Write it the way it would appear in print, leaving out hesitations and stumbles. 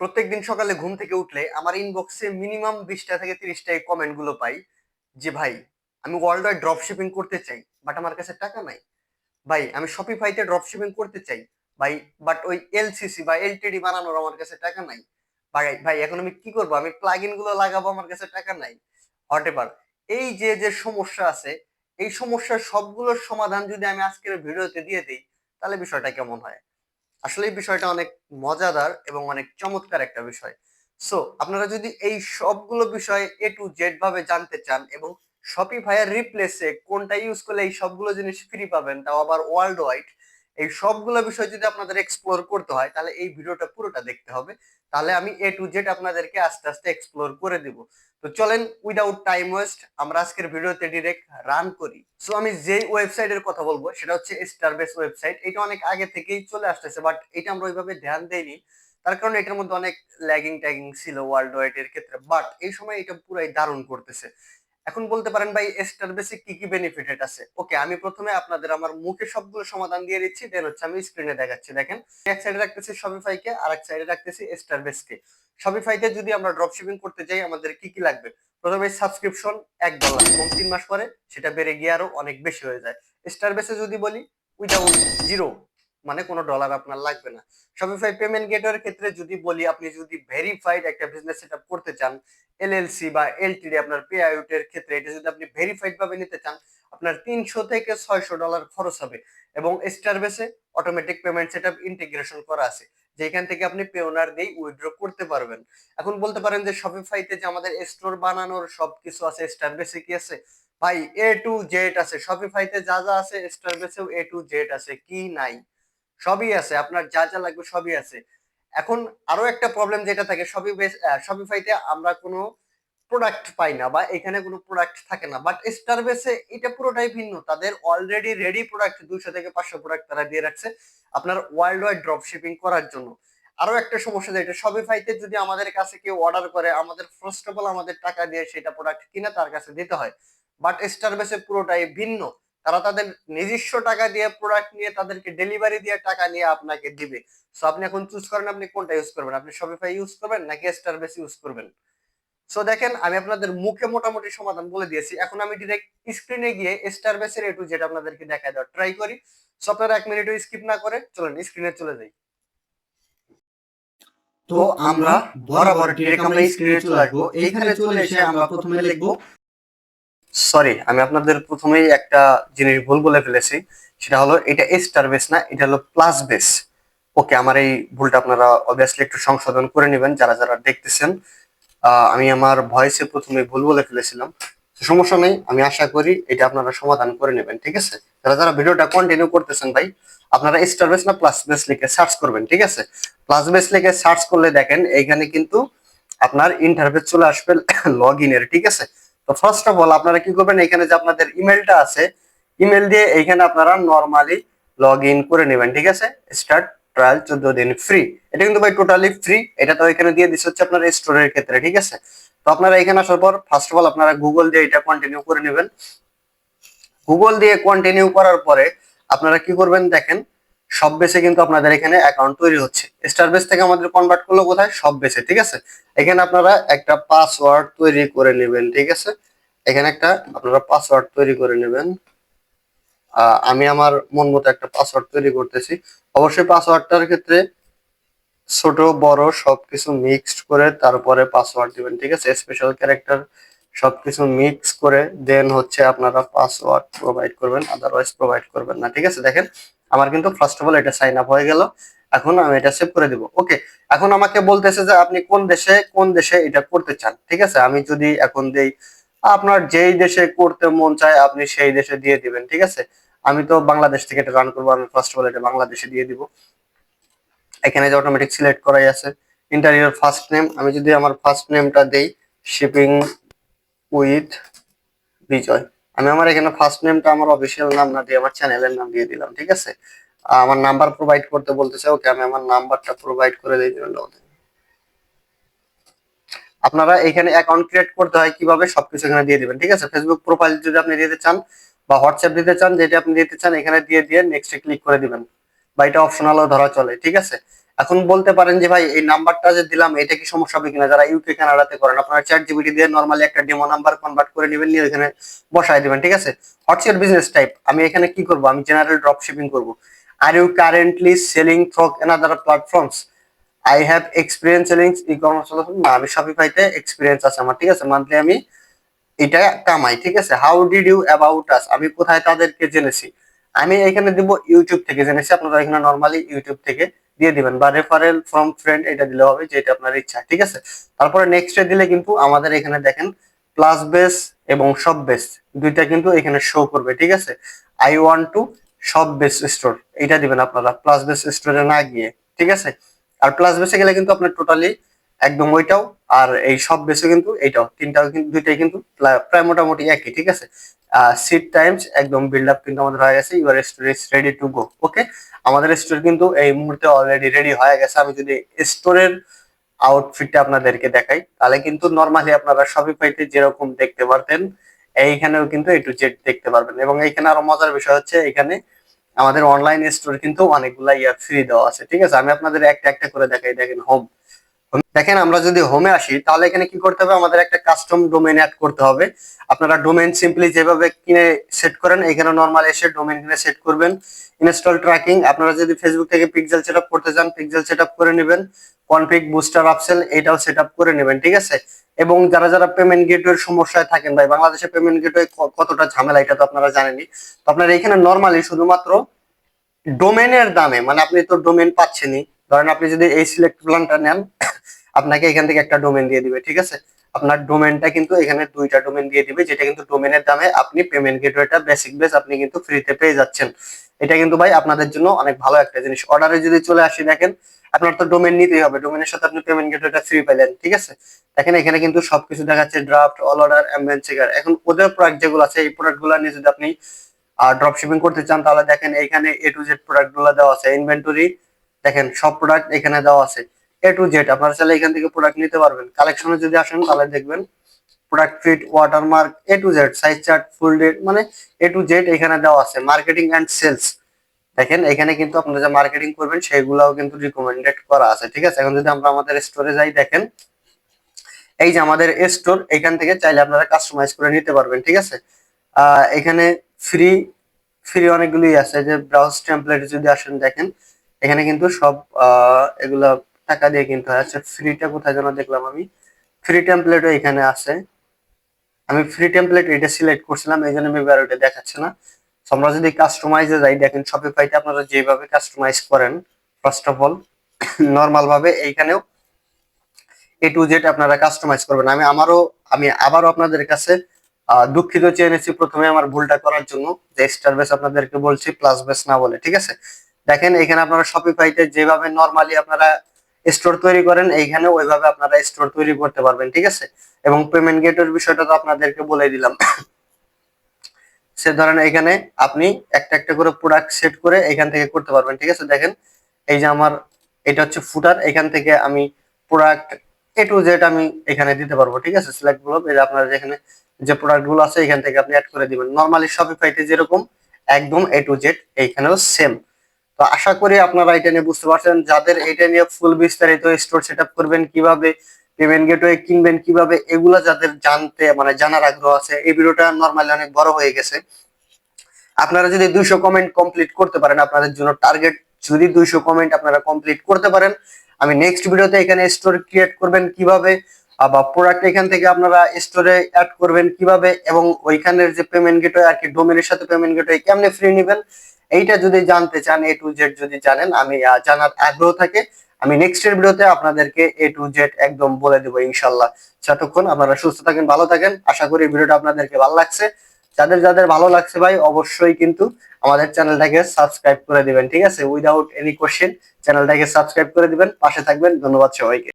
প্রত্যেকদিন সকালে ঘুম থেকে উঠলে আমার ইনবক্সে মিনিমাম 20টা থেকে 30টা এই কমেন্ট গুলো পাই যে ভাই আমি ওয়ার্ল্ড ওয়াইড ড্রপ শিপিং করতে চাই বাট আমার কাছে টাকা নাই। ভাই আমি শপিফাইতে ড্রপ শিপিং করতে চাই ভাই, বাট ওই এলসিসি বা এলটিডি বানানোর আমার কাছে টাকা নাই। ভাই ভাই এখন আমি কি করবো, আমি প্লাগইন গুলো লাগাবো, আমার কাছে টাকা নাই। হোয়াট এভার, এই যে যে সমস্যা আছে, এই সমস্যার সবগুলোর সমাধান যদি আমি আজকের ভিডিওতে দিয়ে দিই তাহলে বিষয়টা কেমন হয়? আসলে এই বিষয়টা অনেক মজাদার এবং অনেক চমৎকার একটা বিষয়। সো আপনারা যদি এই সবগুলো বিষয় এ টু জেড ভাবে জানতে চান এবং শপিফাইয়ের রিপ্লেসে কোনটা ইউজ করলে এই সবগুলো জিনিস ফ্রি পাবেন, তাও আবার ওয়ার্ল্ড ওয়াইড, এই সবগুলো বিষয় যদি আপনাদের এক্সপ্লোর করতে হয় তাহলে এই ভিডিওটা পুরোটা দেখতে হবে। তাহলে আমি এ টু জেড আপনাদেরকে আস্তে আস্তে এক্সপ্লোর করে দিব। তো চলেন উইদাউট টাইম ওয়েস্ট আমরা আজকের ভিডিওতে ডিরেক্ট রান করি। সো আমি যে ওয়েবসাইটের কথা বলবো সেটা হচ্ছে স্টারবেস ওয়েবসাইট। এটা অনেক আগে থেকেই চলে আসতেছে বাট এটা আমরা ওইভাবে ধ্যান দেইনি, তার কারণে এটার মধ্যে অনেক ল্যাগিং ট্যাগিং ছিল ওয়ার্ল্ড ওয়াইড এর ক্ষেত্রে, বাট এই সময় এটা পুরাই দারুণ করতেছে। এখন বলতে পারেন ভাই স্টারবেসে কি কি বেনিফিট আছে। ওকে, আমি প্রথমে আপনাদের আমার মুখে সবগুলো সমাধান দিয়ে দিচ্ছি, দেন হচ্ছে আমি স্ক্রিনে দেখাচ্ছি। দেখেন, এক সাইডে রাখতেছি শপিফাইকে আর এক সাইডে রাখতেছি স্টারবেসকে। শপিফাইতে যদি আমরা ড্রপ শিপিং করতে যাই আমাদের কি কি লাগবে? প্রথমে সাবস্ক্রিপশন $1 এবং 3 মাস পরে সেটা বেড়ে গিয়ে আরো অনেক বেশি হয়ে যায়। স্টারবেসে যদি বলি উইদাউট জিরো, মানে কোনো ডলার আপনার লাগবে না। শপিফাই পেমেন্ট গেটওয়ের ক্ষেত্রে যদি বলি, আপনি যদি ভেরিফাইড একটা বিজনেস সেটআপ করতে চান, এলএলসি বা এলটিডি আপনার পে আউট এর ক্ষেত্রে এটা যদি আপনি ভেরিফাইড ভাবে নিতে চান আপনার $300 থেকে $600 খরচ হবে। এবং স্টারবেসে অটোমেটিক পেমেন্ট সেটআপ ইন্টিগ্রেশন করা আছে, যেখান থেকে আপনি পেওনার দিয়ে উইথড্র করতে পারবেন। এখন বলতে পারেন যে শপিফাইতে যে আমাদের স্টোর বানানোর সবকিছু আছে, স্টারবেসে কি আছে? ভাই এ টু জেড আছে। শপিফাইতে যা যা আছে স্টারবেসেও এ টু জেড আছে, কি নাই? সবই আছে, আপনার যা যা লাগবে সবই আছে। এখন আরো একটা প্রবলেম যেটা থাকে, শপিফাইতে আমরা কোনো প্রোডাক্ট পাই না বা এখানে কোনো প্রোডাক্ট থাকে না, বাট স্টারবেসে এটা পুরোটাই ভিন্ন। তাদের অলরেডি রেডি প্রোডাক্ট 200 থেকে 500 প্রোডাক্ট তারা দিয়ে রাখছে আপনার ওয়ার্ল্ড ওয়াইড ড্রপ শিপিং করার জন্য। আরো একটা সমস্যা যেটা, শপিফাইতে যদি আমাদের কাছে কেউ অর্ডার করে আমাদের ফার্স্ট অফ অল আমাদের টাকা দিয়ে সেটা প্রোডাক্ট কিনে তার কাছে দিতে হয়, বাট স্টারবেসে পুরোটাই ভিন্ন। তারা তাদের নিজস্ব টাকা দিয়ে প্রোডাক্ট নিয়ে তাদেরকে ডেলিভারি দিয়ে টাকা নিয়ে আপনাকে দিবে। সো আপনি এখন চুজ করেন আপনি কোনটা ইউজ করবেন, আপনি শপিফাই ইউজ করবেন নাকি স্টারবেস ইউজ করবেন। সো দেখেন, আমি আপনাদের মুখে মোটামুটি সমাধান বলে দিয়েছি, এখন আমি ডিরেক্ট স্ক্রিনে গিয়ে স্টারবেসের এ টু জেড আপনাদেরকে দেখায় দেওয়ার ট্রাই করি। সো আপনারা 1 মিনিটও স্কিপ না করে চলেন স্ক্রিনে চলে যাই। তো আমরা বরাবর ডিরেক্ট আমরা স্ক্রিনে চলে আসবো। এইখানে চলে এসে আমরা প্রথমে লিখবো, সরি আমি আপনাদের প্রথমেই একটা জিনিস ভুল বলে ফেলেছি, সেটা হলো এটা স্টারবেস না, এটা হলো প্লাস বেস। ওকে, আমার এই ভুলটা আপনারা অবভিয়াসলি একটু সংশোধন করে নেবেন যারা যারা দেখতেছেন। আমি আমার ভয়েসে প্রথমে ভুল বলে ফেলেছিলাম, সমস্যা নেই, আমি আশা করি এটা আপনারা সমাধান করে নেবেন, ঠিক আছে? যারা যারা ভিডিওটা কন্টিনিউ করতেছেন ভাই, আপনারা স্টার বেস না প্লাস বেস লিখে সার্চ করবেন, ঠিক আছে? প্লাস বেস লিখে সার্চ করলে দেখেন এইখানে কিন্তু আপনার ইন্টারফেস চলে আসবে লগ ইনের, ঠিক আছে? তো ফার্স্ট অফ অল আপনারা কি করবেন, এখানে যে আপনাদের ইমেলটা আছে ইমেল দিয়ে এইখানে আপনারা নরমালি লগ ইন করে নেবেন, ঠিক আছে? স্টার্ট ট্রায়াল 14 দিন ফ্রি, এটা কিন্তু ভাই টোটালি ফ্রি। এটা তো এখানে দিয়ে দিচ্ছে হচ্ছে আপনার স্টোরের ক্ষেত্রে, ঠিক আছে? তো আপনারা এখানে আসার পর ফার্স্ট অফ অল আপনারা গুগল দিয়ে এটা কন্টিনিউ করে নেবেন। গুগল দিয়ে কন্টিনিউ করার পরে আপনারা কি করবেন দেখেন, সব বেসে কিন্তু আপনাদের এখানে অ্যাকাউন্ট তৈরি হচ্ছে। স্টার বেস থেকে আমাদের কনভার্ট করলো কোথায়? সব বেসে, ঠিক আছে? এখানে আপনারা একটা পাসওয়ার্ড তৈরি করে নেবেন, ঠিক আছে? এখানে একটা আপনারা পাসওয়ার্ড তৈরি করে নেবেন। আমি আমার মন মতো একটা পাসওয়ার্ড তৈরি করতেছি। অবশ্যই পাসওয়ার্ডটার ক্ষেত্রে ছোট বড় সবকিছু মিক্সড করে তারপরে পাসওয়ার্ড দিবেন, ঠিক আছে? স্পেশাল ক্যারেক্টার সবকিছু মিক্স করে দেন হচ্ছে আপনারা পাসওয়ার্ড প্রোভাইড করবেন, আদারওয়াইজ প্রোভাইড করবেন না, ঠিক আছে? দেখেন আমার কিন্তু ফার্স্ট অফ অল এটা সাইন আপ হয়ে গেল। এখন আমি এটা সেভ করে দিব। ওকে, এখন আমাকে বলতেছে যে আপনি কোন দেশে এটা করতে চান, ঠিক আছে? আমি যদি এখন দেই, আপনার যেই দেশে করতে মন চায় আপনি সেই দেশে দিয়ে দিবেন, ঠিক আছে? আমি তো বাংলাদেশ থেকে এটা রান করবো, আমি ফার্স্ট অফ অল এটা বাংলাদেশে দিয়ে দিব। এখানে যে অটোমেটিক সিলেক্ট করাই আছে। এন্টার ইওর ফার্স্ট নেম, আমি যদি আমার ফার্স্ট নেমটা দেই শিপিং উইথ বিজয়, আমি আমার এখানে ফার্স্ট নেমটা আমার অফিসিয়াল নাম না দিয়ে আমার চ্যানেলের নাম দিয়ে দিলাম, ঠিক আছে? আমার নাম্বার প্রোভাইড করতে বলতেছে, ওকে আমি আমার নাম্বারটা প্রোভাইড করে দিই। আপনারা এখানে অ্যাকাউন্ট ক্রিয়েট করতে হয় কিভাবে সবকিছু এখানে দিয়ে দিবেন, ঠিক আছে? ফেসবুক প্রোফাইল যদি আপনি দিতে চান বা হোয়াটসঅ্যাপ দিতে চান, যেটা আপনি দিতে চান এখানে দিয়ে নেক্সটে ক্লিক করে দিবেন, বা এটা অপশনালও ধরা চলে, ঠিক আছে? এখন বলতে পারেন যে ভাই এই নাম্বারটা যে দিলাম এটা কি সমস্যা হবে কিনা, যারা ইউকে কানাডাতে করেন আপনারা চ্যাট জিপিটি দিয়ে নরমালি একটা ডেমো নাম্বার কনভার্ট করে নেবেন, নিয়ে এখানে বসায় দিবেন, ঠিক আছে। হোয়াটস ইউর বিজনেস টাইপ, আমি এখানে কি করব, আমি জেনারেল ড্রপ শিপিং করব। Are you currently selling through another platforms, I have experience selling e commerce, না আমি শপিফাইতে এক্সপিরিয়েন্স আছে আমার, ঠিক আছে, মান্থলি আমি এটা কামাই, ঠিক আছে। How did you about us, আমি কোথায় তাদেরকে জেনেছি, আমি এখানে দিব ইউটিউব থেকে জেনেছি, আপনারা এখানে নরমালি ইউটিউব থেকে দিয়ে দিবেন, বা রেফারেল ফ্রম ফ্রেন্ড এটা দিলে হবে, যেটা আপনার ইচ্ছা, ঠিক আছে। তারপরে নেক্সট এ দিলে কিন্তু আমাদের এখানে দেখেন প্লাস বেস এবং সব বেস দুইটা কিন্তু এখানে শো করবে, ঠিক আছে। আই ওয়ান্ট টু সব বেস স্টোর এটা দিবেন আপনারা, প্লাস বেস স্টোরে না গিয়ে, ঠিক আছে। আর প্লাস বেসে গেলে কিন্তু আপনার টোটালি একদম ওইটাও আর এই সব বেসে কিন্তু এইটাও তিনটাও কিন্তু দুইটাই কিন্তু প্রায় মোটামুটি একই, ঠিক আছে। সিট টাইমস একদম বিল্ড আপ কিন্তু আমাদের হয়ে গেছে, your store is ready to go, okay. আমাদের স্টোর কিন্তু এই মুহূর্তে অলরেডি রেডি হয়ে গেছে। আমি যদি স্টোরের আউটফিটটা আপনাদেরকে দেখাই তাহলে কিন্তু নরমালি আপনারা শপিফাইতে যেরকম দেখতে পারতেন এইখানেও কিন্তু এ টু জেড দেখতে পারবেন। এবং এইখানে আরো মজার বিষয় হচ্ছে এখানে আমাদের অনলাইন স্টোর কিন্তু অনেকগুলা ফ্রি দেওয়া আছে, ঠিক আছে। আমি আপনাদের একটা একটা করে দেখাই, দেখেন হোম, দেখেন আমরা যদি হোমে আসি তাহলে এখানে কি করতে হবে, আমাদের একটা কাস্টম ডোমেইন অ্যাড করতে হবে। আপনারা ডোমেইন সিম্পলি যেভাবে কিনে সেট করেন এখানে নরমাল এসে ডোমেইন কিনে সেট করবেন। ইনস্টল ট্র্যাকিং, আপনারা যদি ফেসবুক থেকে পিক্সেল সেটআপ করতে চান পিক্সেল সেটআপ করে নেবেন। কনফিগ বুস্টার আপসেল এটাও সেটআপ করে নেবেন, ঠিক আছে। এবং যারা যারা পেমেন্ট গেটওয়ের সমস্যায় থাকেন, ভাই বাংলাদেশে পেমেন্ট গেটওয়ে কতটা ঝামেলা এটা তো আপনারা জানেনই। তো আপনারা এখানে নরমালি শুধুমাত্র ডোমেনের দামে, মানে আপনি তো ডোমেন পাচ্ছেনই, ধরেন আপনি যদি এই সিলেক্ট প্ল্যানটা নেন আপনাকে এখান থেকে একটা ডোমেন দিয়ে দিবে, ঠিক আছে। আপনার ডোমেনটা কিন্তু এখানে দুইটা ডোমেন দিয়ে দিবে, যেটা কিন্তু ডোমেনের দামে আপনি পেমেন্ট গেটওয়েটা বেসিক বেস আপনি কিন্তু ফ্রিতে পেয়ে যাচ্ছেন। এটা কিন্তু ভাই আপনাদের জন্য অনেক ভালো একটা জিনিস। অর্ডারে যদি চলে আসি দেখেন আপনার তো ডোমেন নিতেই হবে, ডোমেনের সাথে আপনি পেমেন্ট গেটওয়েটা ফ্রি পেলেন, ঠিক আছে। দেখেন এখানে কিন্তু সবকিছু দেখাচ্ছে, draft, all order, ambient checker. এখন ওদের প্রোডাক্ট যেগুলো আছে এই প্রোডাক্ট গুলো নিয়ে যদি আপনি ড্রপ শিপিং করতে চান তাহলে দেখেন এখানে এ টু জেড প্রোডাক্ট গুলো দেওয়া আছে, ইনভেন্টরি দেখেন সব প্রোডাক্ট এখানে দেওয়া আছে এ টু জেড, আপনারা চাইলে এখান থেকে প্রোডাক্ট নিতে পারবেন। কালেকশনে যদি আসেন তাহলে দেখবেন product fit, watermark, A to Z, size chart, full date, মানে এ টু জেড এখানে দেওয়া আছে। মার্কেটিং এন্ড সেলস দেখেন এখানে কিন্তু আপনারা যে মার্কেটিং করবেন সেগুলাও কিন্তু রিকমেন্ডেড করা আছে, ঠিক আছে। এখন যদি আমরা আমাদের স্টোরে যাই দেখেন এই যে আমাদের স্টোর, এখান থেকে চাইলে আপনারা কাস্টমাইজ করে নিতে পারবেন, ঠিক আছে। এখানে ফ্রি ফ্রি অনেকগুলোই আছে, যে ব্রাউজ টেমপ্লেট যদি আসেন দেখেন এখানে কিন্তু সব এগুলা টাকা দিয়ে কিনতে হয়। আচ্ছা ফ্রিটা কোথায় যেন দেখলাম, আমি ফ্রি টেমপ্লেটও এখানে আছে, আমি ফ্রি টেমপ্লেট এটা সিলেক্ট করছিলাম এই জন্য মেবি আর ওটা দেখাচ্ছে না। So, আমরা যদি কাস্টমাইজে যাই দেখেন শপিফাইতে আপনারা যেভাবে কাস্টমাইজ করেন ফার্স্ট অফ অল নর্মাল ভাবে এইখানেও এ টু জেড আপনারা কাস্টমাইজ করবেন। আমি আবারও আপনাদের কাছে দুঃখিত চেয়ে নিচ্ছি প্রথমে আমার ভুলটা করার জন্য, যে স্টার বেস আপনাদেরকে বলছি প্লাস বেস না বলে, ঠিক আছে। দেখেন এখানে আপনারা শপিফাইতে যেভাবে নরমালি আপনারা স্টোর তৈরি করেন এইখানে ওইভাবে আপনারা স্টোর তৈরি করতে পারবেন, ঠিক আছে। এবং পেমেন্ট গেটের বিষয়টা তো আপনাদেরকে বলে দিলাম। সে ধরেন এখানে আপনি একটা একটা করে প্রোডাক্ট সেট করে এখান থেকে করতে পারবেন, ঠিক আছে। দেখেন এই যে আমার এটা হচ্ছে ফুটার, এখান থেকে আমি প্রোডাক্ট এ টু জেড আমি এখানে দিতে পারবো, ঠিক আছে। সিলেক্ট গুলো এই যে আপনার যেখানে যে প্রোডাক্ট গুলো আছে এখান থেকে আপনি অ্যাড করে দিবেন, নরমালি শপিফাইতে যেরকম একদম এ টু জেড এইখানেও সেম। তো আশা করি আপনারা এটা নিয়ে বুঝতে পারছেন, যাদের এটা নিয়ে ফুল বিস্তারিত স্টোর সেটআপ করবেন কিভাবে, পেমেন্ট গেটওয়ে কিনবেন কিভাবে, এগুলা যাদের জানতে মানে জানার আগ্রহ আছে, এই ভিডিওটা নরমালি অনেক বড় হয়ে গেছে। আপনারা যদি 200 কমেন্ট কমপ্লিট করতে পারেন, আপনাদের জন্য টার্গেট যদি 200 কমেন্ট আপনারা কমপ্লিট করতে পারেন, আমি নেক্সট ভিডিওতে এখানে স্টোর ক্রিয়েট করবেন কিভাবে, বা প্রোডাক্ট এখান থেকে আপনারা স্টোরে অ্যাড করবেন কিভাবে, এবং ওইখানের যে পেমেন্ট গেটওয়ে আর কি ডোমেনের সাথে পেমেন্ট গেটওয়ে কেমনে ফ্রি নেবেন, এইটা যদি জানতে চান এ টু জেড যদি জানেন, আমি জানার আগ্রহ থাকে, আমি নেক্সট এর ভিডিওতে আপনাদেরকে এ টু জেড একদম বলে দেবো ইনশাল্লাহ। ততক্ষণ আপনারা সুস্থ থাকেন, ভালো থাকেন। আশা করি ভিডিওটা আপনাদেরকে ভালো লাগছে। যাদের যাদের ভালো লাগছে ভাই অবশ্যই কিন্তু আমাদের চ্যানেলটাকে সাবস্ক্রাইব করে দিবেন, ঠিক আছে। উইদাউট এনি কোশ্চেন চ্যানেলটাকে সাবস্ক্রাইব করে দিবেন, পাশে থাকবেন। ধন্যবাদ সবাইকে।